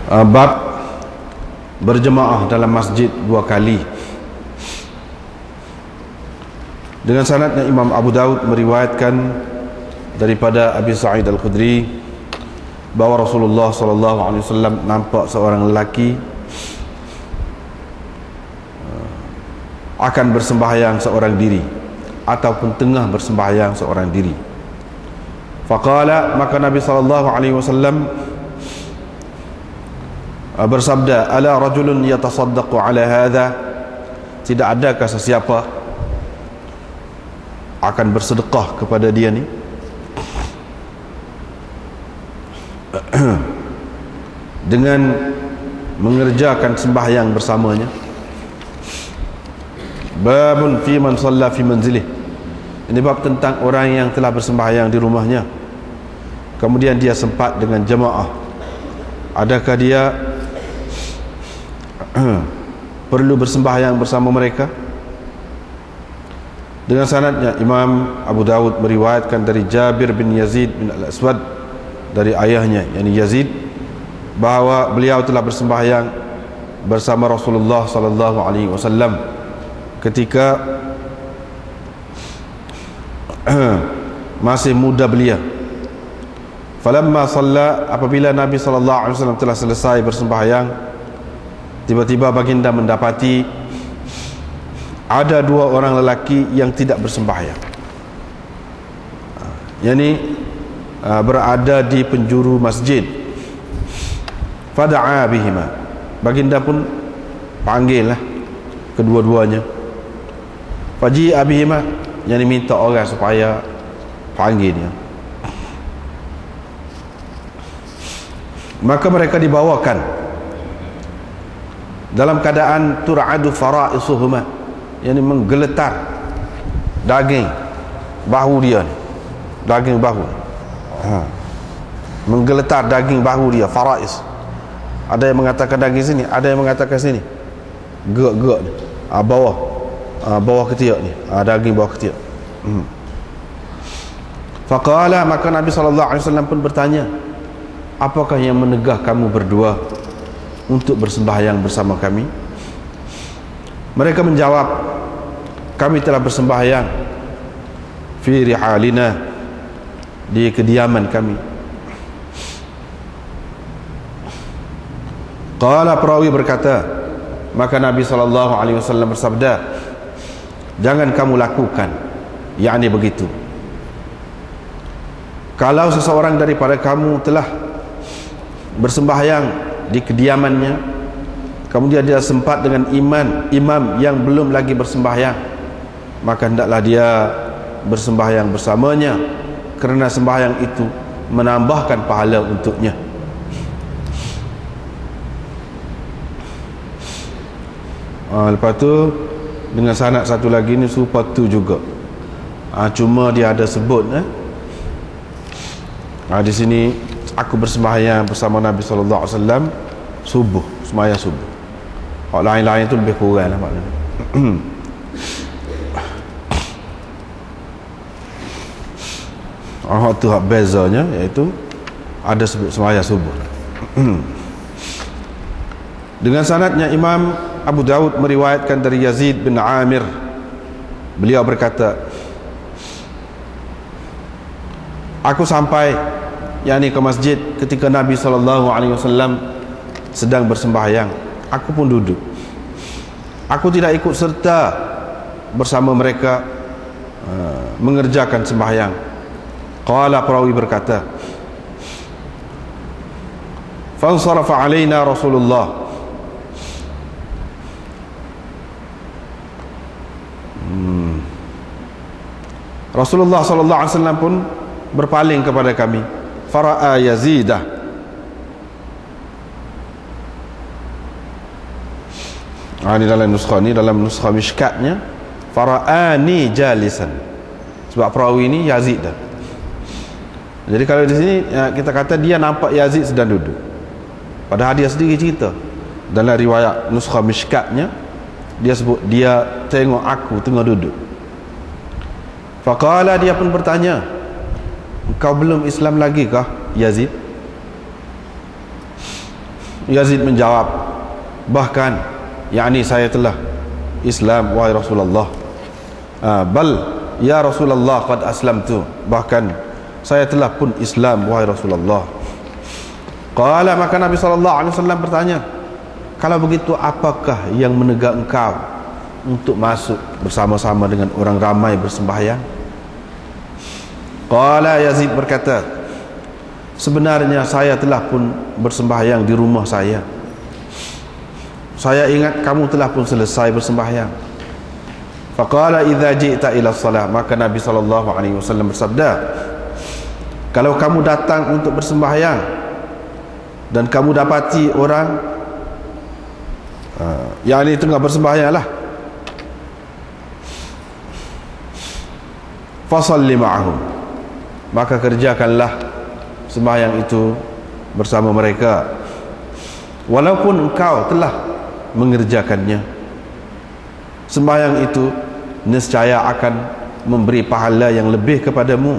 Bab berjemaah dalam masjid 2 kali. Dengan sanadnya Imam Abu Daud meriwayatkan daripada Abi Sa'id Al-Khudri bahawa Rasulullah SAW nampak seorang lelaki akan bersembahyang seorang diri ataupun tengah bersembahyang seorang diri. Faqala, maka Nabi SAW bersabda, ala rajulun yatasaddaqu ala hadha, tidak adakah sesiapa akan bersedekah kepada dia ni dengan mengerjakan sembahyang bersamanya. Babun fi man shalla fi manzilih, ini bab tentang orang yang telah bersembahyang di rumahnya, kemudian dia sempat dengan jemaah, adakah dia perlu bersembahyang bersama mereka? Dengan sanadnya Imam Abu Dawud meriwayatkan dari Jabir bin Yazid bin Al-Aswad dari ayahnya, yakni Yazid, bahawa beliau telah bersembahyang bersama Rasulullah sallallahu alaihi wasallam ketika masih muda belia. Falamma shalla, apabila Nabi sallallahu alaihi wasallam telah selesai bersembahyang, tiba-tiba baginda mendapati ada 2 orang lelaki yang tidak bersembahyang, yakni berada di penjuru masjid. Fada'a bihima, baginda pun panggillah kedua-duanya. Faji'a bihima, yakni minta orang supaya panggil dia. Maka mereka dibawakan dalam keadaan tur'adu fara'isuhuma, yakni menggeletar daging bahu dia, daging bahu, menggeletar daging bahu dia, fara'is. Ada yang mengatakan daging sini, ada yang mengatakan sini, gerak-gerak ni, bawah ketiak ni, daging bawah ketiak. Faqala, maka Nabi SAW pun bertanya, apakah yang menegah kamu berdua untuk bersembahyang bersama kami? Mereka menjawab, kami telah bersembahyang fi rihalina, di kediaman kami. Qala, perawi berkata, maka Nabi SAW bersabda, jangan kamu lakukan, yakni begitu. Kalau seseorang daripada kamu telah bersembahyang di kediamannya, kemudian dia sempat dengan imam yang belum lagi bersembahyang, maka hendaklah dia bersembahyang bersamanya, kerana sembahyang itu menambahkan pahala untuknya. Lepas tu dengan sanad satu lagi ni serupa tu juga, cuma dia ada sebut di sini, aku bersembahyang bersama Nabi SAW subuh, sembahyang subuh. Lain-lain tu lebih kurang lah maknanya. Tu hak bezanya, iaitu ada sebut sembahyang subuh. Dengan sanadnya Imam Abu Daud meriwayatkan dari Yazid bin Amir, beliau berkata, aku sampai, yakni ke masjid, ketika Nabi SAW sedang bersembahyang. Aku pun duduk, aku tidak ikut serta bersama mereka mengerjakan sembahyang. Qala, perawi berkata, fansarafa alaina Rasulullah, Rasulullah SAW pun berpaling kepada kami. Fara'a Yazidah, ini dalam nuskha ni, dalam nuskha Mishkatnya fara'ani jalisan, sebab perawi ni Yazid dah. Jadi kalau di sini kita kata dia nampak Yazid sedang duduk, padahal dia sendiri cerita dalam riwayat nuskha Mishkatnya, dia sebut dia tengok aku tengah duduk. Faqala, dia pun bertanya, engkau belum Islam lagi kah Yazid? Yazid menjawab, bahkan yakni saya telah Islam wahai Rasulullah. Bal ya Rasulullah qad aslamtu, bahkan saya telah pun Islam wahai Rasulullah. Qala, maka Nabi SAW bertanya, kalau begitu apakah yang menegak engkau untuk masuk bersama-sama dengan orang ramai bersembahyang? Qala, Yazid berkata, sebenarnya saya telah pun bersembahyang di rumah saya. Saya ingat kamu telah pun selesai bersembahyang. Faqala idza ji'ta ila shalah, maka Nabi SAW bersabda, kalau kamu datang untuk bersembahyang dan kamu dapati orang yang ini tengah bersembahyang lah, fasalli ma'ahum, maka kerjakanlah sembahyang itu bersama mereka, walaupun engkau telah mengerjakannya. Sembahyang itu niscaya akan memberi pahala yang lebih kepadamu,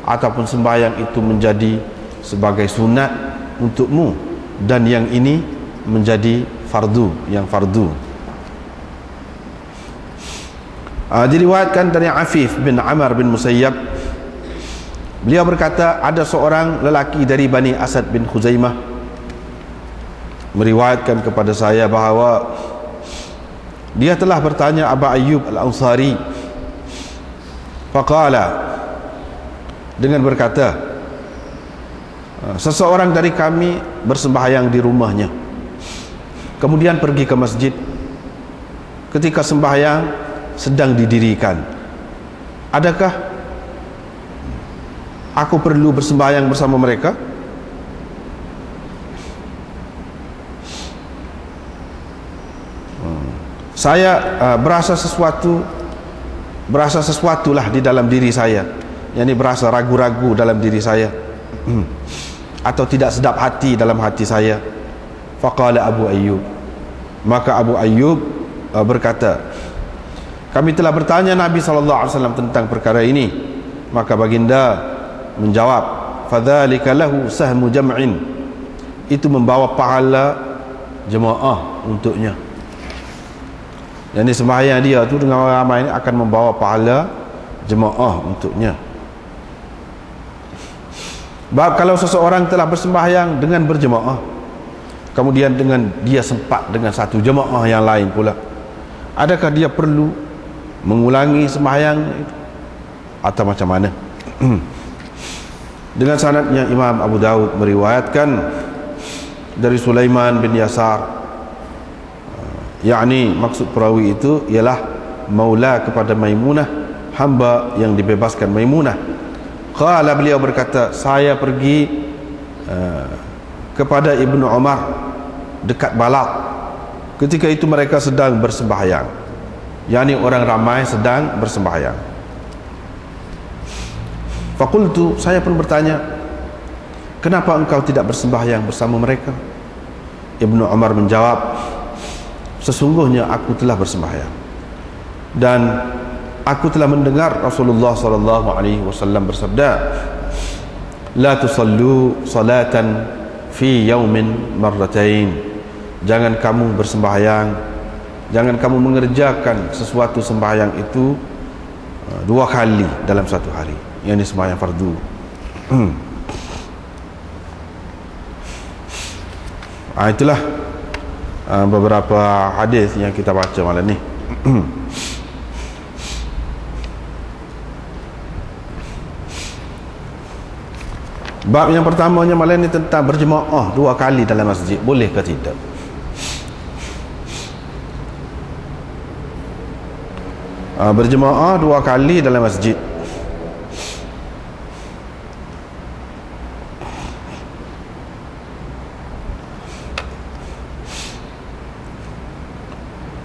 ataupun sembahyang itu menjadi sebagai sunat untukmu, dan yang ini menjadi fardu, yang fardu. Diriwayatkan dari Afif bin Amr bin Musayyab, beliau berkata, ada seorang lelaki dari Bani Asad bin Khuzaimah meriwayatkan kepada saya bahawa dia telah bertanya Abu Ayyub Al-Ansari, faqala, dengan berkata, seseorang dari kami bersembahyang di rumahnya, kemudian pergi ke masjid. Ketika sembahyang sedang didirikan, adakah aku perlu bersembahyang bersama mereka? Saya berasa sesuatulah di dalam diri saya, yakni berasa ragu-ragu dalam diri saya, atau tidak sedap hati dalam hati saya. Faqala Abu Ayyub, maka Abu Ayyub berkata, kami telah bertanya Nabi SAW tentang perkara ini. Maka baginda menjawab, fadzalika lahu sahmu jam'in, itu membawa pahala jemaah untuknya. Yang ini sembahyang dia tu dengan orang ramai ini akan membawa pahala jemaah untuknya. Bab kalau seseorang telah bersembahyang dengan berjemaah, kemudian dengan dia sempat dengan satu jemaah yang lain pula, adakah dia perlu mengulangi sembahyang itu atau macam mana? Dengan sanadnya Imam Abu Daud meriwayatkan dari Sulaiman bin Yasar, yakni maksud perawi itu ialah maula kepada Maimunah, hamba yang dibebaskan Maimunah. Qala, beliau berkata, saya pergi kepada Ibnu Umar dekat Balaq. Ketika itu mereka sedang bersembahyang, yakni orang ramai sedang bersembahyang. Faqultu, saya pun bertanya, kenapa engkau tidak bersembahyang bersama mereka? Ibnu Umar menjawab, sesungguhnya aku telah bersembahyang dan aku telah mendengar Rasulullah SAW bersabda, la tusallu salatan fi yaumin marratain, jangan kamu bersembahyang, jangan kamu mengerjakan sesuatu sembahyang itu dua kali dalam satu hari, yang ini sembahyang fardu. Itulah beberapa hadis yang kita baca malam ni. Bab yang pertamanya malam ni tentang berjemaah dua kali dalam masjid, boleh ke tidak? Berjemaah dua kali dalam masjid.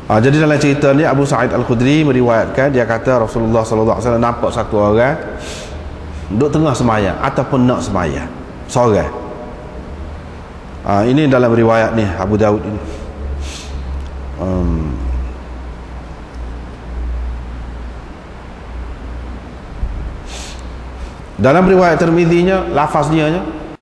Jadi dalam cerita ni Abu Sa'id Al-Khudri meriwayatkan, dia kata Rasulullah SAW nampak satu orang duduk tengah sembahyang ataupun nak sembahyang seorang. Ini dalam riwayat ni Abu Daud ini. Dalam riwayat Tirmidzi-nya lafaz dia